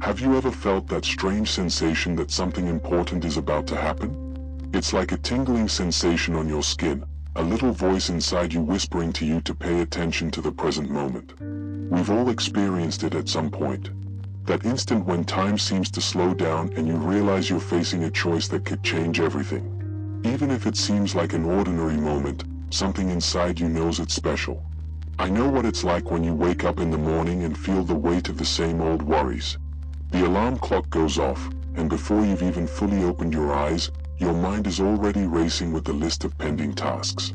Have you ever felt that strange sensation that something important is about to happen? It's like a tingling sensation on your skin, a little voice inside you whispering to you to pay attention to the present moment. We've all experienced it at some point. That instant when time seems to slow down and you realize you're facing a choice that could change everything. Even if it seems like an ordinary moment, something inside you knows it's special. I know what it's like when you wake up in the morning and feel the weight of the same old worries. The alarm clock goes off, and before you've even fully opened your eyes, your mind is already racing with the list of pending tasks.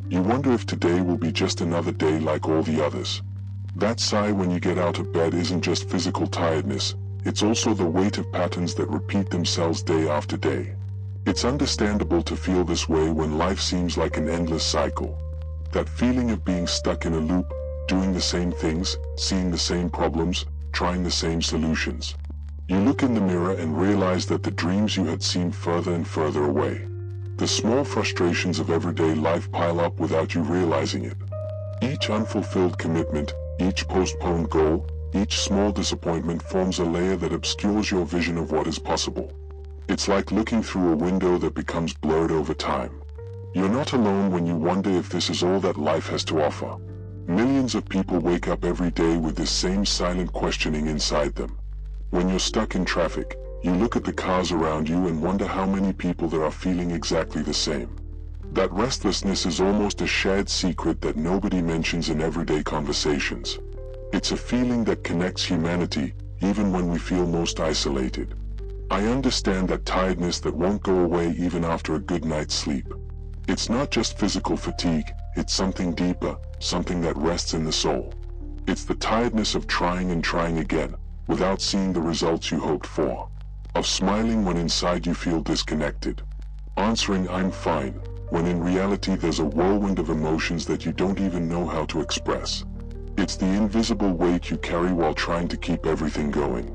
You wonder if today will be just another day like all the others. That sigh when you get out of bed isn't just physical tiredness, it's also the weight of patterns that repeat themselves day after day. It's understandable to feel this way when life seems like an endless cycle. That feeling of being stuck in a loop, doing the same things, seeing the same problems, trying the same solutions. You look in the mirror and realize that the dreams you had seem further and further away. The small frustrations of everyday life pile up without you realizing it. Each unfulfilled commitment, each postponed goal, each small disappointment forms a layer that obscures your vision of what is possible. It's like looking through a window that becomes blurred over time. You're not alone when you wonder if this is all that life has to offer. Millions of people wake up every day with this same silent questioning inside them. When you're stuck in traffic, you look at the cars around you and wonder how many people there are feeling exactly the same. That restlessness is almost a shared secret that nobody mentions in everyday conversations. It's a feeling that connects humanity, even when we feel most isolated. I understand that tiredness that won't go away even after a good night's sleep. It's not just physical fatigue, it's something deeper, something that rests in the soul. It's the tiredness of trying and trying again, without seeing the results you hoped for. Of smiling when inside you feel disconnected. Answering "I'm fine," when in reality there's a whirlwind of emotions that you don't even know how to express. It's the invisible weight you carry while trying to keep everything going.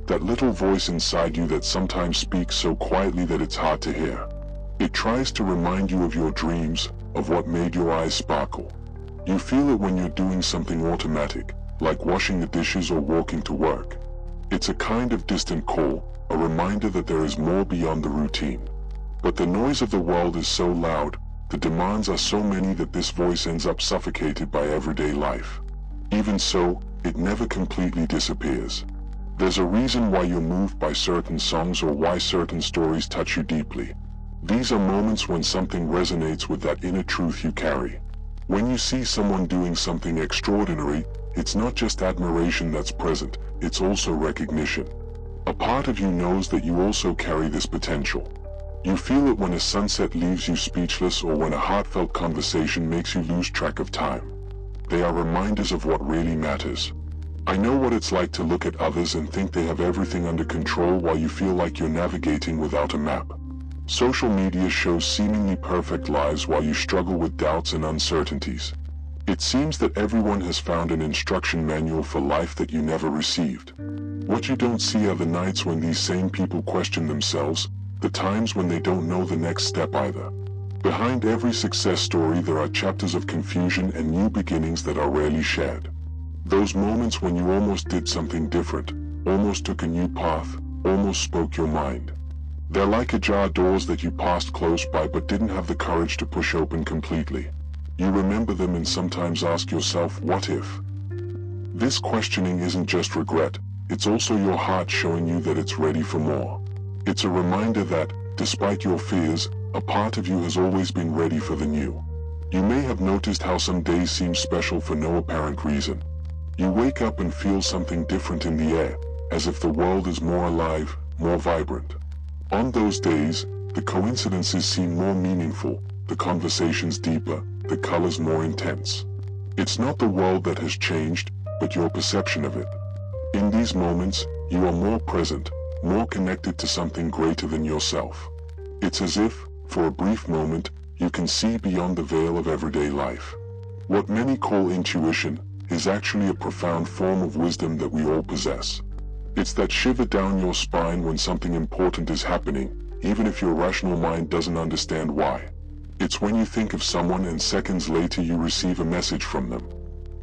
That little voice inside you that sometimes speaks so quietly that it's hard to hear. It tries to remind you of your dreams, of what made your eyes sparkle. You feel it when you're doing something automatic, like washing the dishes or walking to work. It's a kind of distant call, a reminder that there is more beyond the routine. But the noise of the world is so loud, the demands are so many that this voice ends up suffocated by everyday life. Even so, it never completely disappears. There's a reason why you're moved by certain songs or why certain stories touch you deeply. These are moments when something resonates with that inner truth you carry. When you see someone doing something extraordinary, it's not just admiration that's present, it's also recognition. A part of you knows that you also carry this potential. You feel it when a sunset leaves you speechless or when a heartfelt conversation makes you lose track of time. They are reminders of what really matters. I know what it's like to look at others and think they have everything under control while you feel like you're navigating without a map. Social media shows seemingly perfect lives while you struggle with doubts and uncertainties. It seems that everyone has found an instruction manual for life that you never received. What you don't see are the nights when these same people question themselves, the times when they don't know the next step either. Behind every success story there are chapters of confusion and new beginnings that are rarely shared. Those moments when you almost did something different, almost took a new path, almost spoke your mind. They're like ajar doors that you passed close by but didn't have the courage to push open completely. You remember them and sometimes ask yourself, what if? This questioning isn't just regret, it's also your heart showing you that it's ready for more. It's a reminder that, despite your fears, a part of you has always been ready for the new. You may have noticed how some days seem special for no apparent reason. You wake up and feel something different in the air, as if the world is more alive, more vibrant. On those days, the coincidences seem more meaningful, the conversations deeper, the colors more intense. It's not the world that has changed, but your perception of it. In these moments, you are more present, more connected to something greater than yourself. It's as if, for a brief moment, you can see beyond the veil of everyday life. What many call intuition is actually a profound form of wisdom that we all possess. It's that shiver down your spine when something important is happening, even if your rational mind doesn't understand why. It's when you think of someone and seconds later you receive a message from them.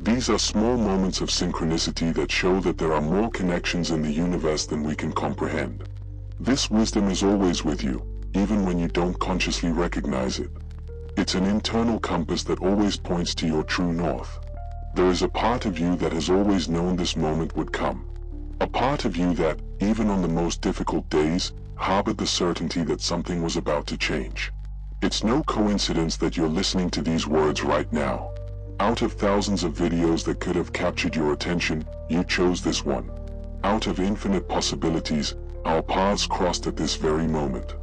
These are small moments of synchronicity that show that there are more connections in the universe than we can comprehend. This wisdom is always with you, even when you don't consciously recognize it. It's an internal compass that always points to your true north. There is a part of you that has always known this moment would come. A part of you that, even on the most difficult days, harbored the certainty that something was about to change. It's no coincidence that you're listening to these words right now. Out of thousands of videos that could have captured your attention, you chose this one. Out of infinite possibilities, our paths crossed at this very moment.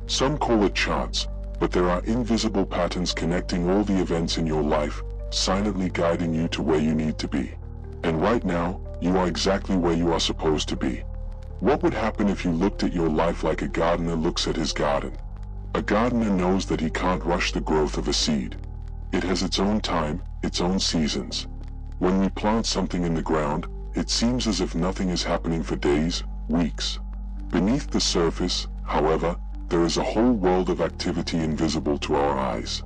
Some call it chance, but there are invisible patterns connecting all the events in your life, silently guiding you to where you need to be. And right now, you are exactly where you are supposed to be. What would happen if you looked at your life like a gardener looks at his garden? A gardener knows that he can't rush the growth of a seed. It has its own time, its own seasons. When we plant something in the ground, it seems as if nothing is happening for days, weeks. Beneath the surface, however, there is a whole world of activity invisible to our eyes.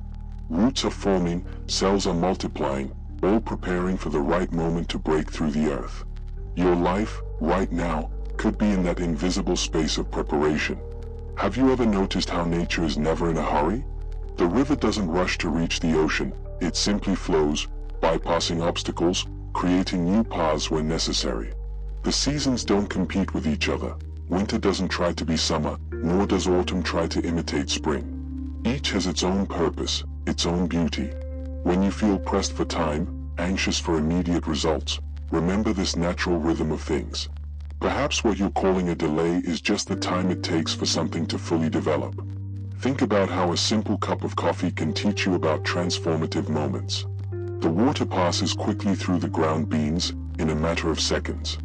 Roots are forming, cells are multiplying, all preparing for the right moment to break through the earth. Your life, right now, could be in that invisible space of preparation. Have you ever noticed how nature is never in a hurry? The river doesn't rush to reach the ocean, it simply flows, bypassing obstacles, creating new paths when necessary. The seasons don't compete with each other. Winter doesn't try to be summer, nor does autumn try to imitate spring. Each has its own purpose, its own beauty. When you feel pressed for time, anxious for immediate results, remember this natural rhythm of things. Perhaps what you're calling a delay is just the time it takes for something to fully develop. Think about how a simple cup of coffee can teach you about transformative moments. The water passes quickly through the ground beans in a matter of seconds.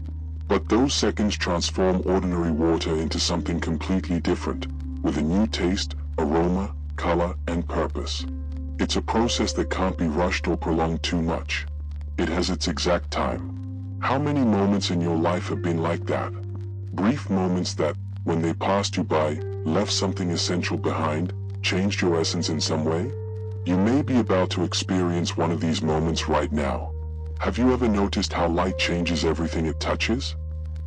But those seconds transform ordinary water into something completely different, with a new taste, aroma, color, and purpose. It's a process that can't be rushed or prolonged too much. It has its exact time. How many moments in your life have been like that? Brief moments that, when they passed you by, left something essential behind, changed your essence in some way? You may be about to experience one of these moments right now. Have you ever noticed how light changes everything it touches?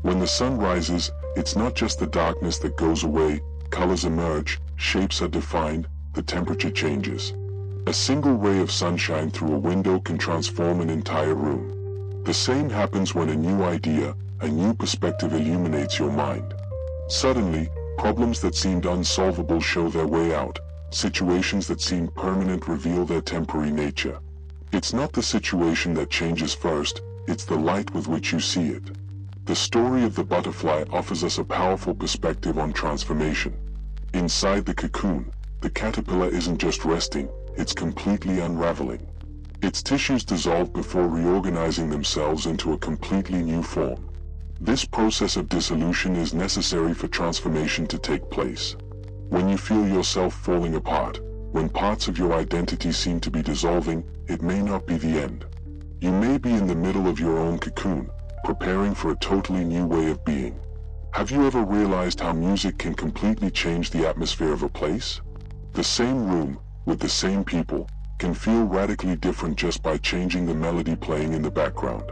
When the sun rises, it's not just the darkness that goes away, colors emerge, shapes are defined, the temperature changes. A single ray of sunshine through a window can transform an entire room. The same happens when a new idea, a new perspective illuminates your mind. Suddenly, problems that seemed unsolvable show their way out. Situations that seemed permanent reveal their temporary nature. It's not the situation that changes first, it's the light with which you see it. The story of the butterfly offers us a powerful perspective on transformation. Inside the cocoon, the caterpillar isn't just resting, it's completely unraveling. Its tissues dissolve before reorganizing themselves into a completely new form. This process of dissolution is necessary for transformation to take place. When you feel yourself falling apart, when parts of your identity seem to be dissolving, it may not be the end. You may be in the middle of your own cocoon, preparing for a totally new way of being. Have you ever realized how music can completely change the atmosphere of a place? The same room, with the same people, can feel radically different just by changing the melody playing in the background.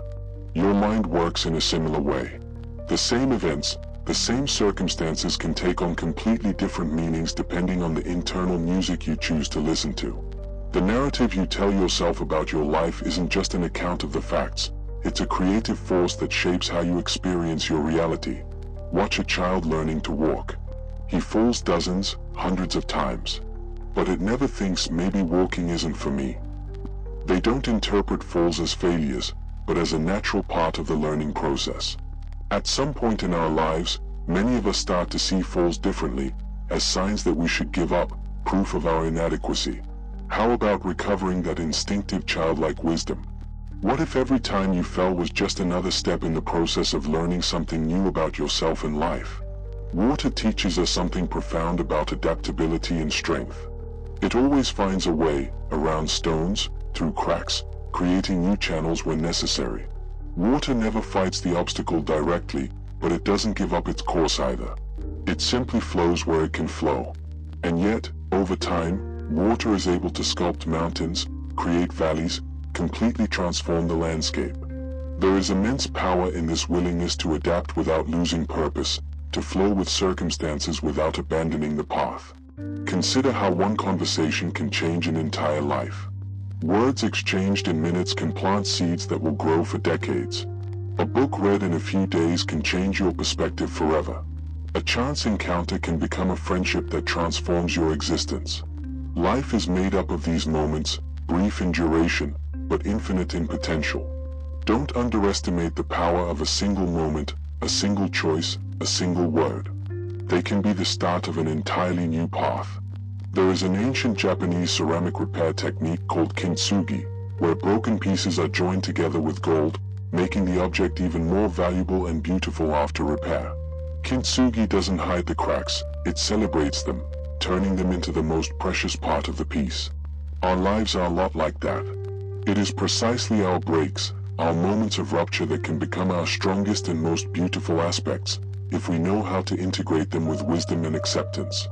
Your mind works in a similar way. The same events, the same circumstances can take on completely different meanings depending on the internal music you choose to listen to. The narrative you tell yourself about your life isn't just an account of the facts, it's a creative force that shapes how you experience your reality. Watch a child learning to walk. He falls dozens, hundreds of times. But it never thinks maybe walking isn't for me. They don't interpret falls as failures, but as a natural part of the learning process. At some point in our lives, many of us start to see falls differently, as signs that we should give up, proof of our inadequacy. How about recovering that instinctive childlike wisdom? What if every time you fell was just another step in the process of learning something new about yourself and life? Water teaches us something profound about adaptability and strength. It always finds a way, around stones, through cracks, creating new channels when necessary. Water never fights the obstacle directly, but it doesn't give up its course either. It simply flows where it can flow. And yet, over time, water is able to sculpt mountains, create valleys, completely transform the landscape. There is immense power in this willingness to adapt without losing purpose, to flow with circumstances without abandoning the path. Consider how one conversation can change an entire life. Words exchanged in minutes can plant seeds that will grow for decades. A book read in a few days can change your perspective forever. A chance encounter can become a friendship that transforms your existence. Life is made up of these moments, brief in duration, but infinite in potential. Don't underestimate the power of a single moment, a single choice, a single word. They can be the start of an entirely new path. There is an ancient Japanese ceramic repair technique called kintsugi, where broken pieces are joined together with gold, making the object even more valuable and beautiful after repair. Kintsugi doesn't hide the cracks, it celebrates them, turning them into the most precious part of the piece. Our lives are a lot like that. It is precisely our breaks, our moments of rupture that can become our strongest and most beautiful aspects, if we know how to integrate them with wisdom and acceptance.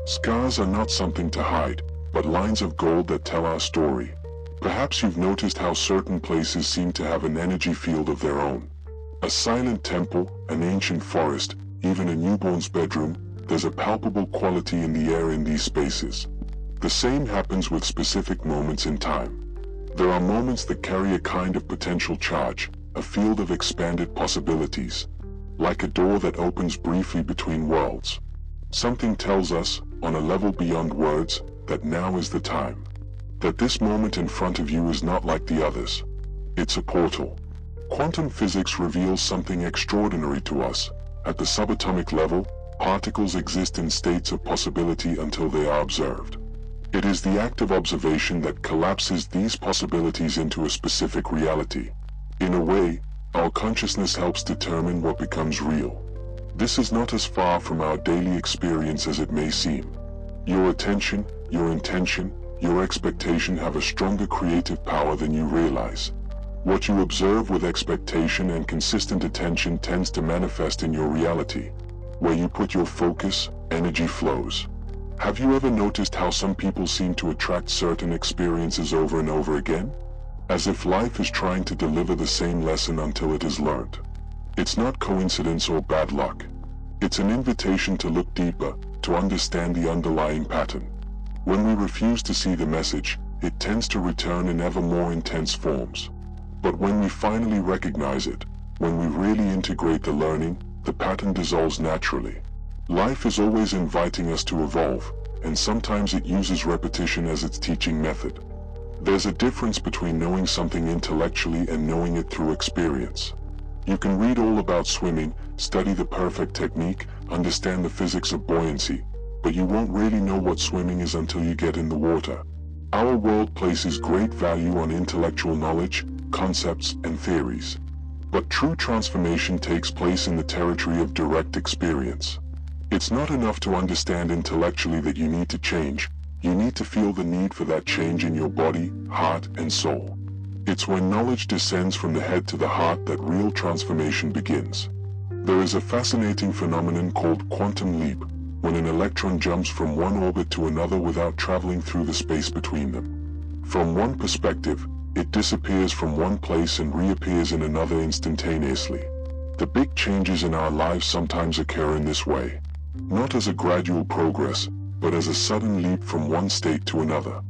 Scars are not something to hide, but lines of gold that tell our story. Perhaps you've noticed how certain places seem to have an energy field of their own. A silent temple, an ancient forest, even a newborn's bedroom, there's a palpable quality in the air in these spaces. The same happens with specific moments in time. There are moments that carry a kind of potential charge, a field of expanded possibilities. Like a door that opens briefly between worlds. Something tells us, on a level beyond words, that now is the time. That this moment in front of you is not like the others. It's a portal. Quantum physics reveals something extraordinary to us. At the subatomic level, particles exist in states of possibility until they are observed. It is the act of observation that collapses these possibilities into a specific reality. In a way, our consciousness helps determine what becomes real. This is not as far from our daily experience as it may seem. Your attention, your intention, your expectation have a stronger creative power than you realize. What you observe with expectation and consistent attention tends to manifest in your reality. Where you put your focus, energy flows. Have you ever noticed how some people seem to attract certain experiences over and over again? As if life is trying to deliver the same lesson until it is learned. It's not coincidence or bad luck. It's an invitation to look deeper, to understand the underlying pattern. When we refuse to see the message, it tends to return in ever more intense forms. But when we finally recognize it, when we really integrate the learning, the pattern dissolves naturally. Life is always inviting us to evolve, and sometimes it uses repetition as its teaching method. There's a difference between knowing something intellectually and knowing it through experience. You can read all about swimming, study the perfect technique, understand the physics of buoyancy, but you won't really know what swimming is until you get in the water. Our world places great value on intellectual knowledge, concepts, and theories. But true transformation takes place in the territory of direct experience. It's not enough to understand intellectually that you need to change. You need to feel the need for that change in your body, heart, and soul. It's when knowledge descends from the head to the heart that real transformation begins. There is a fascinating phenomenon called quantum leap, when an electron jumps from one orbit to another without traveling through the space between them. From one perspective, it disappears from one place and reappears in another instantaneously. The big changes in our lives sometimes occur in this way. Not as a gradual progress, but as a sudden leap from one state to another.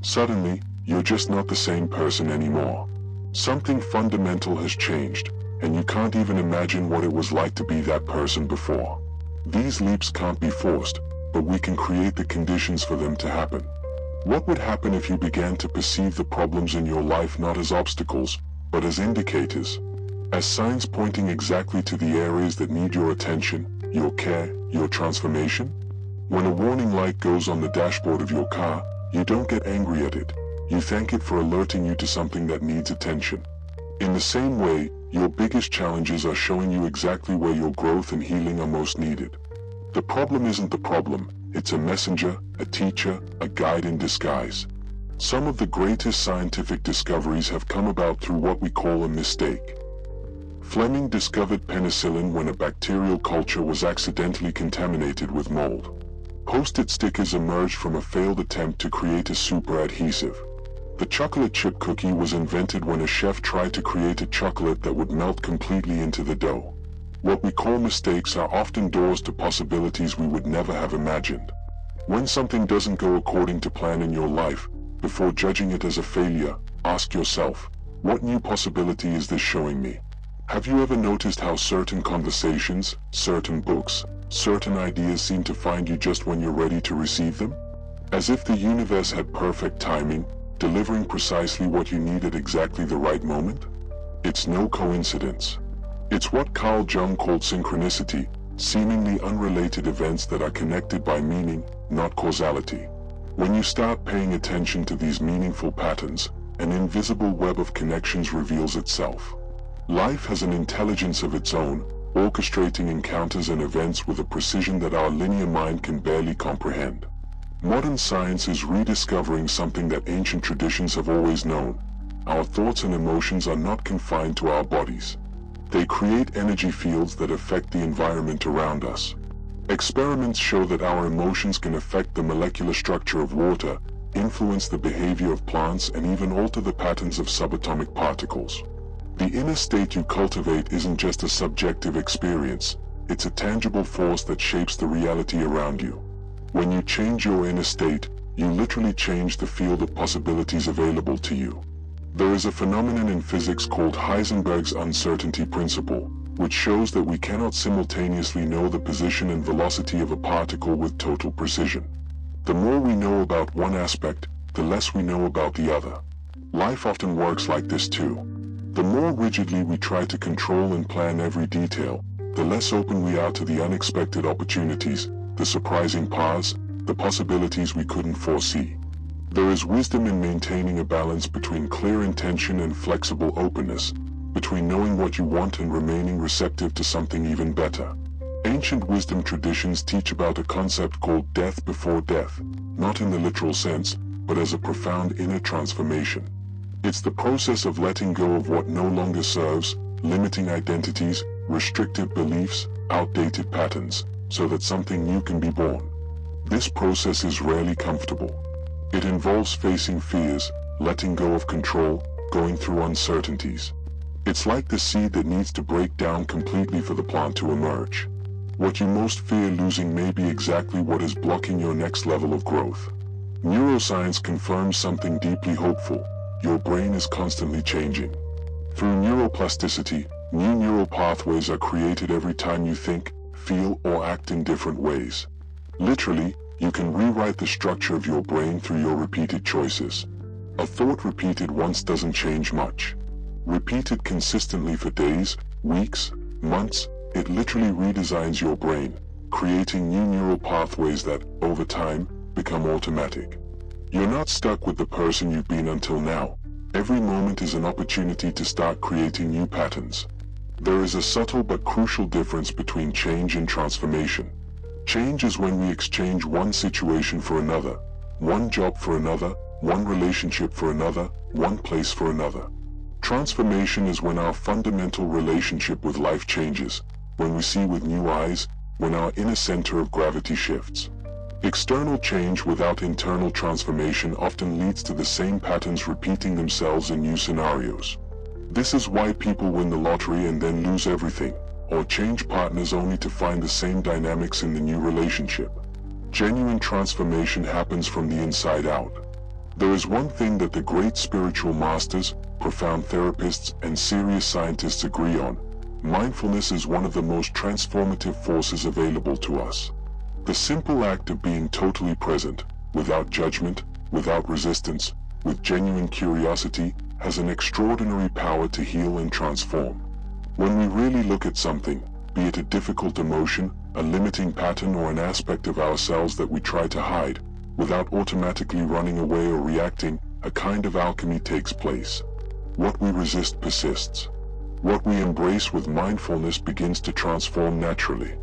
Suddenly, you're just not the same person anymore. Something fundamental has changed, and you can't even imagine what it was like to be that person before. These leaps can't be forced, but we can create the conditions for them to happen. What would happen if you began to perceive the problems in your life not as obstacles, but as indicators? As signs pointing exactly to the areas that need your attention, your care, your transformation? When a warning light goes on the dashboard of your car, you don't get angry at it. You thank it for alerting you to something that needs attention. In the same way, your biggest challenges are showing you exactly where your growth and healing are most needed. The problem isn't the problem, it's a messenger, a teacher, a guide in disguise. Some of the greatest scientific discoveries have come about through what we call a mistake. Fleming discovered penicillin when a bacterial culture was accidentally contaminated with mold. Post-it stickers emerged from a failed attempt to create a super adhesive. The chocolate chip cookie was invented when a chef tried to create a chocolate that would melt completely into the dough. What we call mistakes are often doors to possibilities we would never have imagined. When something doesn't go according to plan in your life, before judging it as a failure, ask yourself, what new possibility is this showing me? Have you ever noticed how certain conversations, certain books, certain ideas seem to find you just when you're ready to receive them? As if the universe had perfect timing, delivering precisely what you need at exactly the right moment? It's no coincidence. It's what Carl Jung called synchronicity, seemingly unrelated events that are connected by meaning, not causality. When you start paying attention to these meaningful patterns, an invisible web of connections reveals itself. Life has an intelligence of its own, orchestrating encounters and events with a precision that our linear mind can barely comprehend. Modern science is rediscovering something that ancient traditions have always known. Our thoughts and emotions are not confined to our bodies. They create energy fields that affect the environment around us. Experiments show that our emotions can affect the molecular structure of water, influence the behavior of plants, and even alter the patterns of subatomic particles. The inner state you cultivate isn't just a subjective experience, it's a tangible force that shapes the reality around you. When you change your inner state, you literally change the field of possibilities available to you. There is a phenomenon in physics called Heisenberg's uncertainty principle, which shows that we cannot simultaneously know the position and velocity of a particle with total precision. The more we know about one aspect, the less we know about the other. Life often works like this too. The more rigidly we try to control and plan every detail, the less open we are to the unexpected opportunities, the surprising paths, the possibilities we couldn't foresee. There is wisdom in maintaining a balance between clear intention and flexible openness, between knowing what you want and remaining receptive to something even better. Ancient wisdom traditions teach about a concept called death before death, not in the literal sense, but as a profound inner transformation. It's the process of letting go of what no longer serves, limiting identities, restrictive beliefs, outdated patterns, so that something new can be born. This process is rarely comfortable. It involves facing fears, letting go of control, going through uncertainties. It's like the seed that needs to break down completely for the plant to emerge. What you most fear losing may be exactly what is blocking your next level of growth. Neuroscience confirms something deeply hopeful. Your brain is constantly changing. Through neuroplasticity, new neural pathways are created every time you think, feel, or act in different ways. Literally, you can rewrite the structure of your brain through your repeated choices. A thought repeated once doesn't change much. Repeated consistently for days, weeks, months, it literally redesigns your brain, creating new neural pathways that, over time, become automatic. You're not stuck with the person you've been until now. Every moment is an opportunity to start creating new patterns. There is a subtle but crucial difference between change and transformation. Change is when we exchange one situation for another, one job for another, one relationship for another, one place for another. Transformation is when our fundamental relationship with life changes, when we see with new eyes, when our inner center of gravity shifts. External change without internal transformation often leads to the same patterns repeating themselves in new scenarios. This is why people win the lottery and then lose everything, or change partners only to find the same dynamics in the new relationship. Genuine transformation happens from the inside out. There is one thing that the great spiritual masters, profound therapists, and serious scientists agree on. Mindfulness is one of the most transformative forces available to us. The simple act of being totally present, without judgment, without resistance, with genuine curiosity, has an extraordinary power to heal and transform. When we really look at something, be it a difficult emotion, a limiting pattern, or an aspect of ourselves that we try to hide, without automatically running away or reacting, a kind of alchemy takes place. What we resist persists. What we embrace with mindfulness begins to transform naturally.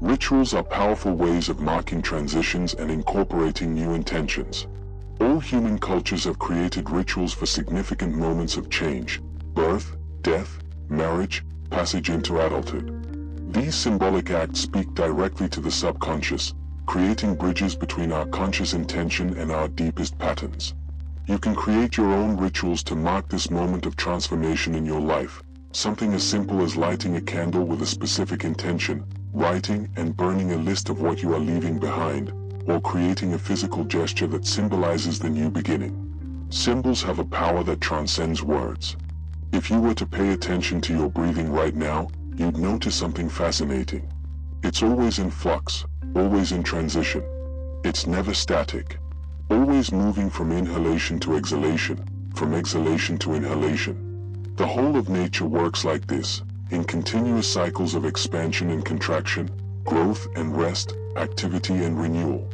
Rituals are powerful ways of marking transitions and incorporating new intentions. All human cultures have created rituals for significant moments of change: birth, death, marriage, passage into adulthood. These symbolic acts speak directly to the subconscious, creating bridges between our conscious intention and our deepest patterns. You can create your own rituals to mark this moment of transformation in your life. Something as simple as lighting a candle with a specific intention, writing and burning a list of what you are leaving behind, or creating a physical gesture that symbolizes the new beginning. Symbols have a power that transcends words. If you were to pay attention to your breathing right now, you'd notice something fascinating. It's always in flux, always in transition. It's never static. Always moving from inhalation to exhalation, from exhalation to inhalation. The whole of nature works like this, in continuous cycles of expansion and contraction, growth and rest, activity and renewal.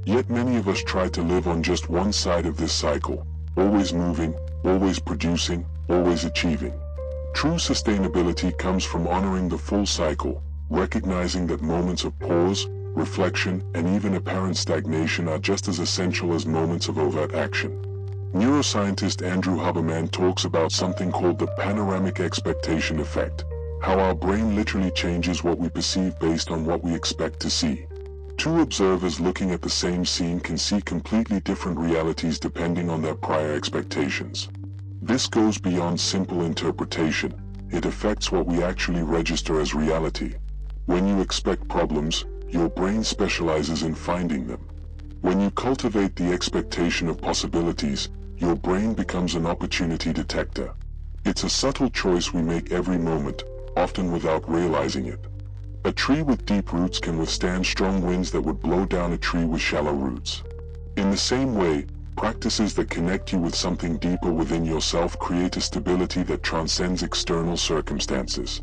Yet many of us try to live on just one side of this cycle, always moving, always producing, always achieving. True sustainability comes from honoring the full cycle, recognizing that moments of pause, reflection, and even apparent stagnation are just as essential as moments of overt action. Neuroscientist Andrew Huberman talks about something called the panoramic expectation effect, how our brain literally changes what we perceive based on what we expect to see. Two observers looking at the same scene can see completely different realities depending on their prior expectations. This goes beyond simple interpretation. It affects what we actually register as reality. When you expect problems, your brain specializes in finding them. When you cultivate the expectation of possibilities, your brain becomes an opportunity detector. It's a subtle choice we make every moment, often without realizing it. A tree with deep roots can withstand strong winds that would blow down a tree with shallow roots. In the same way, practices that connect you with something deeper within yourself create a stability that transcends external circumstances.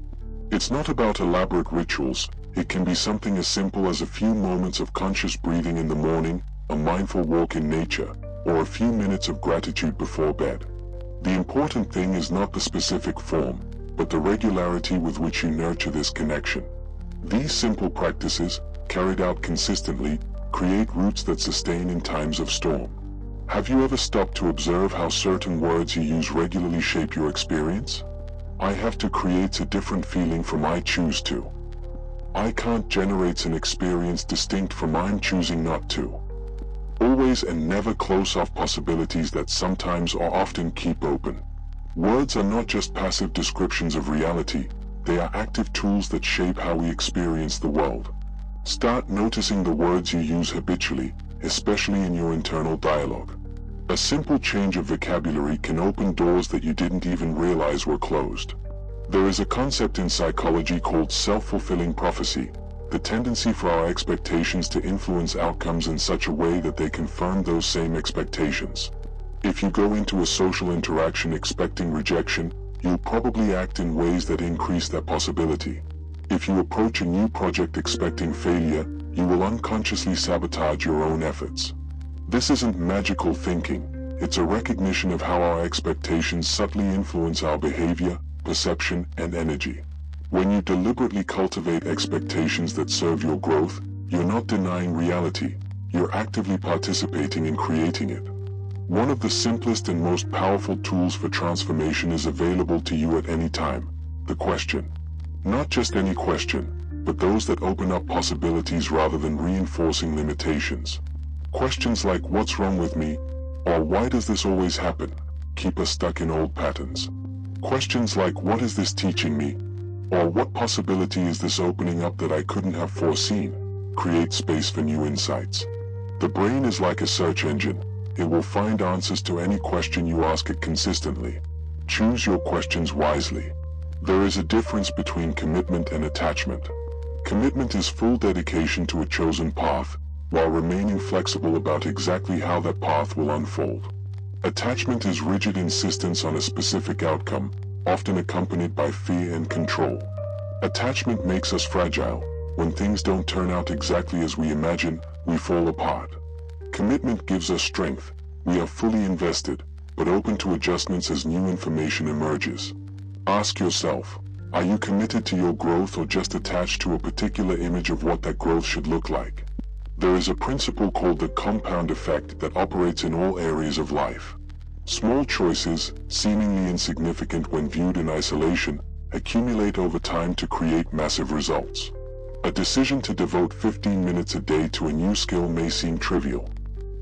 It's not about elaborate rituals. It can be something as simple as a few moments of conscious breathing in the morning, a mindful walk in nature, or a few minutes of gratitude before bed. The important thing is not the specific form, but the regularity with which you nurture this connection. These simple practices, carried out consistently, create roots that sustain in times of storm. Have you ever stopped to observe how certain words you use regularly shape your experience? I have to creates a different feeling from I choose to. I can't generates an experience distinct from I'm choosing not to. Always and never close off possibilities that sometimes or often keep open. Words are not just passive descriptions of reality, they are active tools that shape how we experience the world. Start noticing the words you use habitually, especially in your internal dialogue. A simple change of vocabulary can open doors that you didn't even realize were closed. There is a concept in psychology called self-fulfilling prophecy, the tendency for our expectations to influence outcomes in such a way that they confirm those same expectations. If you go into a social interaction expecting rejection, you'll probably act in ways that increase that possibility. If you approach a new project expecting failure, you will unconsciously sabotage your own efforts. This isn't magical thinking, it's a recognition of how our expectations subtly influence our behavior, perception, and energy. When you deliberately cultivate expectations that serve your growth, you're not denying reality, you're actively participating in creating it. One of the simplest and most powerful tools for transformation is available to you at any time: the question. Not just any question, but those that open up possibilities rather than reinforcing limitations. Questions like "What's wrong with me?" or "Why does this always happen?" keep us stuck in old patterns. Questions like "What is this teaching me?" or "What possibility is this opening up that I couldn't have foreseen?" create space for new insights. The brain is like a search engine. It will find answers to any question you ask it consistently. Choose your questions wisely. There is a difference between commitment and attachment. Commitment is full dedication to a chosen path, while remaining flexible about exactly how that path will unfold. Attachment is rigid insistence on a specific outcome, often accompanied by fear and control. Attachment makes us fragile. When things don't turn out exactly as we imagine, we fall apart. Commitment gives us strength. We are fully invested, but open to adjustments as new information emerges. Ask yourself, are you committed to your growth or just attached to a particular image of what that growth should look like? There is a principle called the compound effect that operates in all areas of life. Small choices, seemingly insignificant when viewed in isolation, accumulate over time to create massive results. A decision to devote 15 minutes a day to a new skill may seem trivial,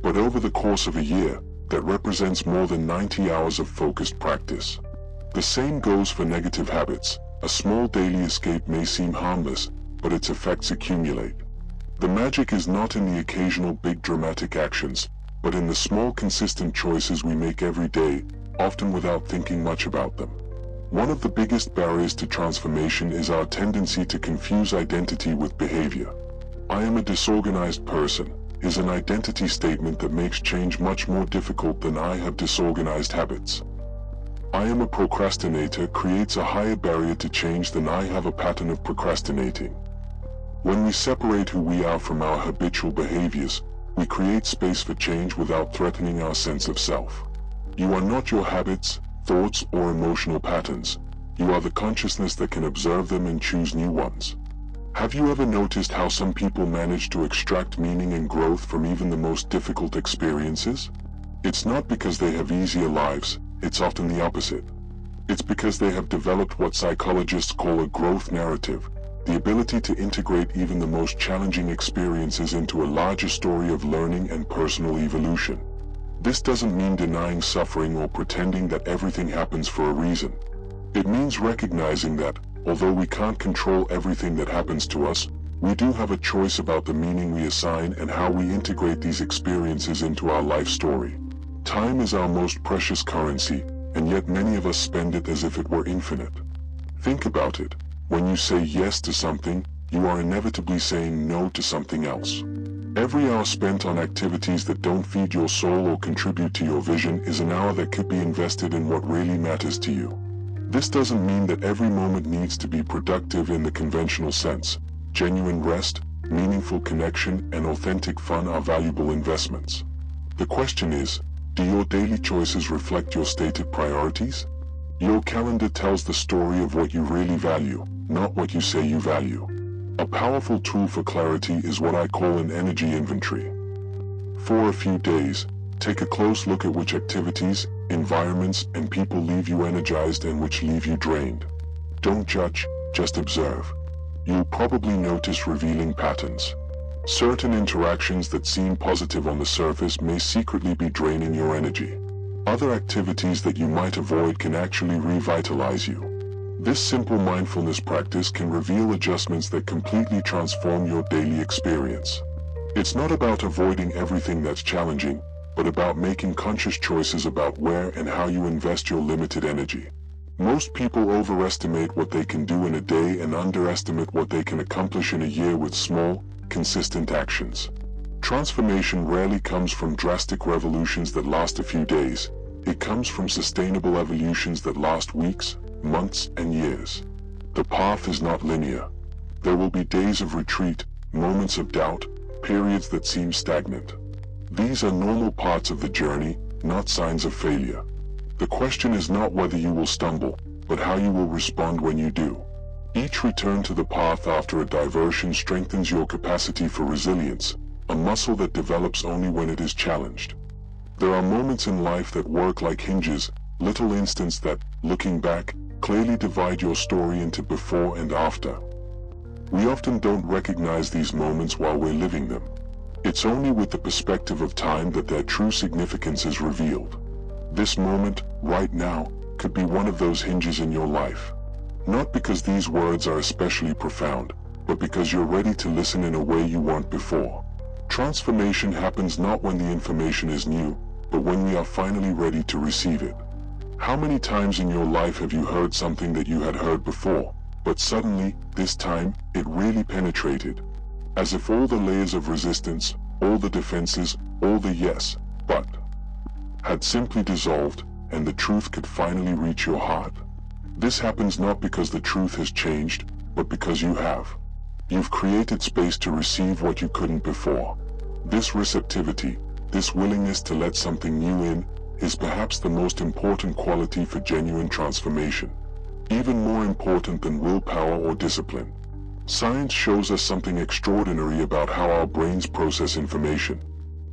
but over the course of a year, that represents more than 90 hours of focused practice. The same goes for negative habits. A small daily escape may seem harmless, but its effects accumulate. The magic is not in the occasional big dramatic actions, but in the small consistent choices we make every day, often without thinking much about them. One of the biggest barriers to transformation is our tendency to confuse identity with behavior. I am a disorganized person is an identity statement that makes change much more difficult than I have disorganized habits. I am a procrastinator creates a higher barrier to change than I have a pattern of procrastinating. When we separate who we are from our habitual behaviors, we create space for change without threatening our sense of self. You are not your habits, thoughts, or emotional patterns. You are the consciousness that can observe them and choose new ones. Have you ever noticed how some people manage to extract meaning and growth from even the most difficult experiences? It's not because they have easier lives, it's often the opposite. It's because they have developed what psychologists call a growth narrative, the ability to integrate even the most challenging experiences into a larger story of learning and personal evolution. This doesn't mean denying suffering or pretending that everything happens for a reason. It means recognizing that, although we can't control everything that happens to us, we do have a choice about the meaning we assign and how we integrate these experiences into our life story. Time is our most precious currency, and yet many of us spend it as if it were infinite. Think about it. When you say yes to something, you are inevitably saying no to something else. Every hour spent on activities that don't feed your soul or contribute to your vision is an hour that could be invested in what really matters to you. This doesn't mean that every moment needs to be productive in the conventional sense. Genuine rest, meaningful connection, and authentic fun are valuable investments. The question is, do your daily choices reflect your stated priorities? Your calendar tells the story of what you really value, not what you say you value. A powerful tool for clarity is what I call an energy inventory. For a few days, take a close look at which activities, environments, and people leave you energized and which leave you drained. Don't judge, just observe. You'll probably notice revealing patterns. Certain interactions that seem positive on the surface may secretly be draining your energy. Other activities that you might avoid can actually revitalize you. This simple mindfulness practice can reveal adjustments that completely transform your daily experience. It's not about avoiding everything that's challenging, but about making conscious choices about where and how you invest your limited energy. Most people overestimate what they can do in a day and underestimate what they can accomplish in a year with small, consistent actions. Transformation rarely comes from drastic revolutions that last a few days. It comes from sustainable evolutions that last weeks, months, and years. The path is not linear. There will be days of retreat, moments of doubt, periods that seem stagnant. These are normal parts of the journey, not signs of failure. The question is not whether you will stumble, but how you will respond when you do. Each return to the path after a diversion strengthens your capacity for resilience, a muscle that develops only when it is challenged. There are moments in life that work like hinges, little instants that, looking back, clearly divide your story into before and after. We often don't recognize these moments while we're living them. It's only with the perspective of time that their true significance is revealed. This moment, right now, could be one of those hinges in your life. Not because these words are especially profound, but because you're ready to listen in a way you weren't before. Transformation happens not when the information is new, but when we are finally ready to receive it. How many times in your life have you heard something that you had heard before, but suddenly, this time, it really penetrated? As if all the layers of resistance, all the defenses, all the yes, but, had simply dissolved, and the truth could finally reach your heart. This happens not because the truth has changed, but because you have. You've created space to receive what you couldn't before. This receptivity, this willingness to let something new in, is perhaps the most important quality for genuine transformation. Even more important than willpower or discipline. Science shows us something extraordinary about how our brains process information.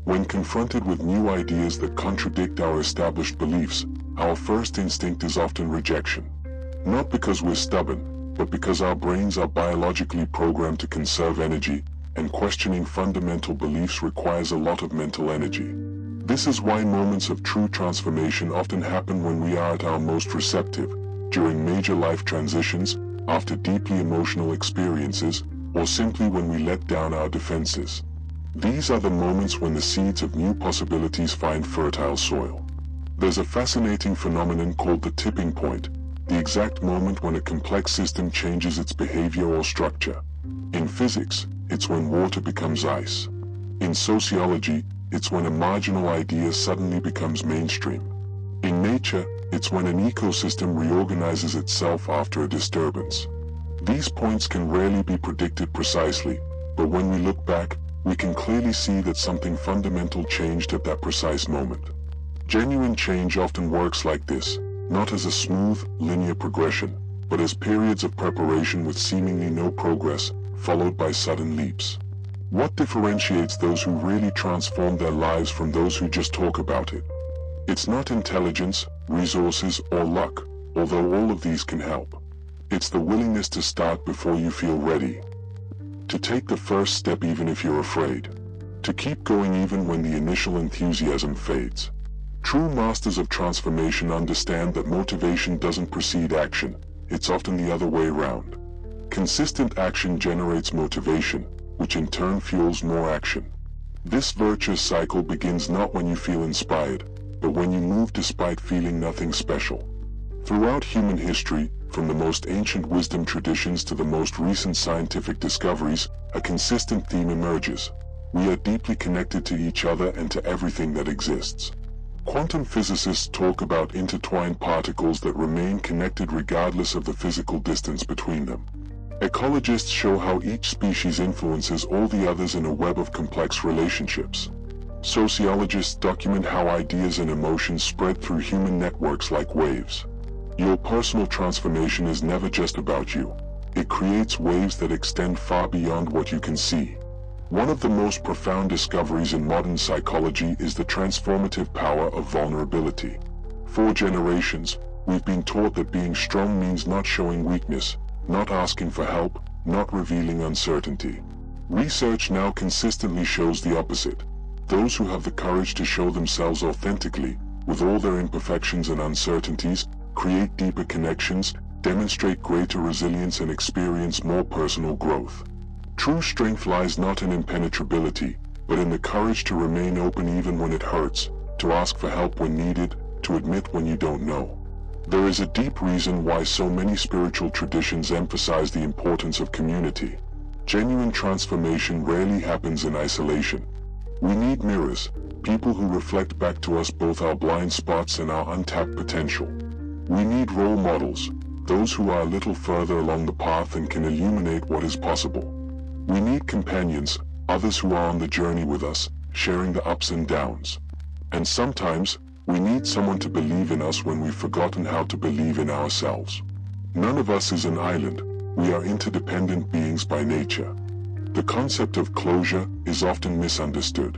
When confronted with new ideas that contradict our established beliefs, our first instinct is often rejection. Not because we're stubborn, but because our brains are biologically programmed to conserve energy, and questioning fundamental beliefs requires a lot of mental energy. This is why moments of true transformation often happen when we are at our most receptive, during major life transitions, after deeply emotional experiences, or simply when we let down our defenses. These are the moments when the seeds of new possibilities find fertile soil. There's a fascinating phenomenon called the tipping point, the exact moment when a complex system changes its behavior or structure. In physics, it's when water becomes ice. In sociology, it's when a marginal idea suddenly becomes mainstream. In nature, it's when an ecosystem reorganizes itself after a disturbance. These points can rarely be predicted precisely, but when we look back, we can clearly see that something fundamental changed at that precise moment. Genuine change often works like this, not as a smooth, linear progression, but as periods of preparation with seemingly no progress, followed by sudden leaps. What differentiates those who really transform their lives from those who just talk about it? It's not intelligence, resources, or luck, although all of these can help. It's the willingness to start before you feel ready. To take the first step even if you're afraid. To keep going even when the initial enthusiasm fades. True masters of transformation understand that motivation doesn't precede action, it's often the other way around. Consistent action generates motivation, which in turn fuels more action. This virtuous cycle begins not when you feel inspired, but when you move despite feeling nothing special. Throughout human history, from the most ancient wisdom traditions to the most recent scientific discoveries, a consistent theme emerges. We are deeply connected to each other and to everything that exists. Quantum physicists talk about intertwined particles that remain connected regardless of the physical distance between them. Ecologists show how each species influences all the others in a web of complex relationships. Sociologists document how ideas and emotions spread through human networks like waves. Your personal transformation is never just about you. It creates waves that extend far beyond what you can see. One of the most profound discoveries in modern psychology is the transformative power of vulnerability. For generations, we've been taught that being strong means not showing weakness, not asking for help, not revealing uncertainty. Research now consistently shows the opposite. Those who have the courage to show themselves authentically, with all their imperfections and uncertainties, create deeper connections, demonstrate greater resilience and experience more personal growth. True strength lies not in impenetrability, but in the courage to remain open even when it hurts, to ask for help when needed, to admit when you don't know. There is a deep reason why so many spiritual traditions emphasize the importance of community. Genuine transformation rarely happens in isolation. We need mirrors, people who reflect back to us both our blind spots and our untapped potential. We need role models, those who are a little further along the path and can illuminate what is possible. We need companions, others who are on the journey with us, sharing the ups and downs. And sometimes, we need someone to believe in us when we've forgotten how to believe in ourselves. None of us is an island, we are interdependent beings by nature. The concept of closure is often misunderstood.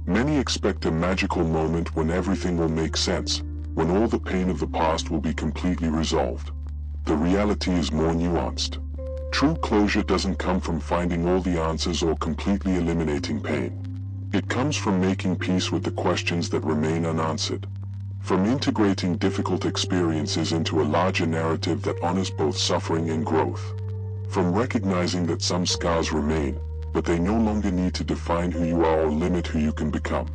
Many expect a magical moment when everything will make sense, when all the pain of the past will be completely resolved. The reality is more nuanced. True closure doesn't come from finding all the answers or completely eliminating pain. It comes from making peace with the questions that remain unanswered. From integrating difficult experiences into a larger narrative that honors both suffering and growth. From recognizing that some scars remain, but they no longer need to define who you are or limit who you can become.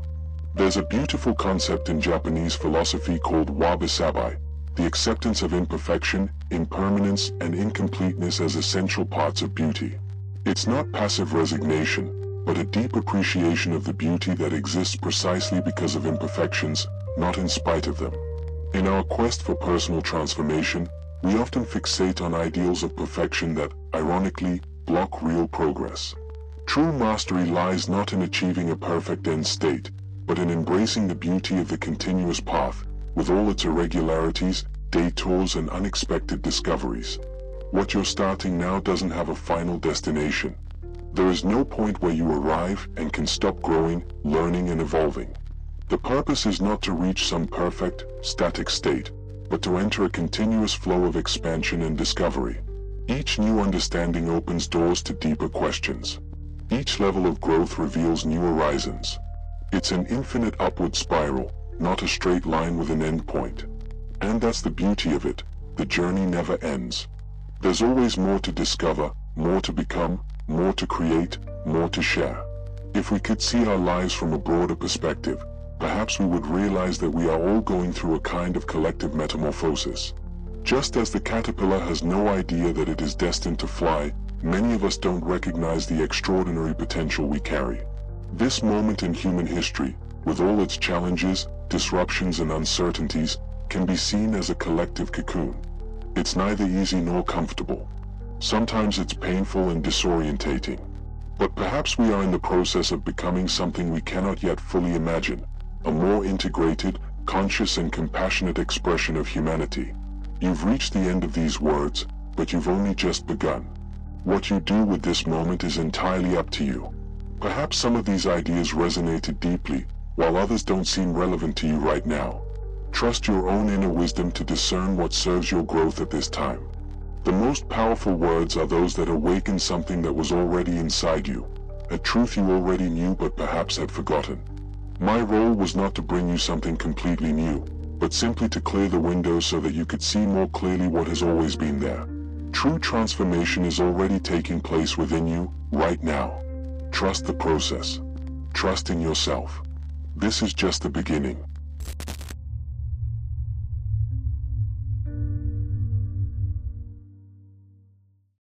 There's a beautiful concept in Japanese philosophy called wabi-sabi, the acceptance of imperfection, impermanence, and incompleteness as essential parts of beauty. It's not passive resignation, but a deep appreciation of the beauty that exists precisely because of imperfections, not in spite of them. In our quest for personal transformation, we often fixate on ideals of perfection that, ironically, block real progress. True mastery lies not in achieving a perfect end state, but in embracing the beauty of the continuous path, with all its irregularities, detours, and unexpected discoveries. What you're starting now doesn't have a final destination. There is no point where you arrive and can stop growing, learning, and evolving. The purpose is not to reach some perfect, static state, but to enter a continuous flow of expansion and discovery. Each new understanding opens doors to deeper questions. Each level of growth reveals new horizons. It's an infinite upward spiral, not a straight line with an end point. And that's the beauty of it, the journey never ends. There's always more to discover, more to become, more to create, more to share. If we could see our lives from a broader perspective, perhaps we would realize that we are all going through a kind of collective metamorphosis. Just as the caterpillar has no idea that it is destined to fly, many of us don't recognize the extraordinary potential we carry. This moment in human history, with all its challenges, disruptions and uncertainties, can be seen as a collective cocoon. It's neither easy nor comfortable. Sometimes it's painful and disorientating. But perhaps we are in the process of becoming something we cannot yet fully imagine, a more integrated, conscious and compassionate expression of humanity. You've reached the end of these words, but you've only just begun. What you do with this moment is entirely up to you. Perhaps some of these ideas resonated deeply, while others don't seem relevant to you right now. Trust your own inner wisdom to discern what serves your growth at this time. The most powerful words are those that awaken something that was already inside you, a truth you already knew but perhaps had forgotten. My role was not to bring you something completely new, but simply to clear the windows so that you could see more clearly what has always been there. True transformation is already taking place within you, right now. Trust the process. Trust in yourself. This is just the beginning.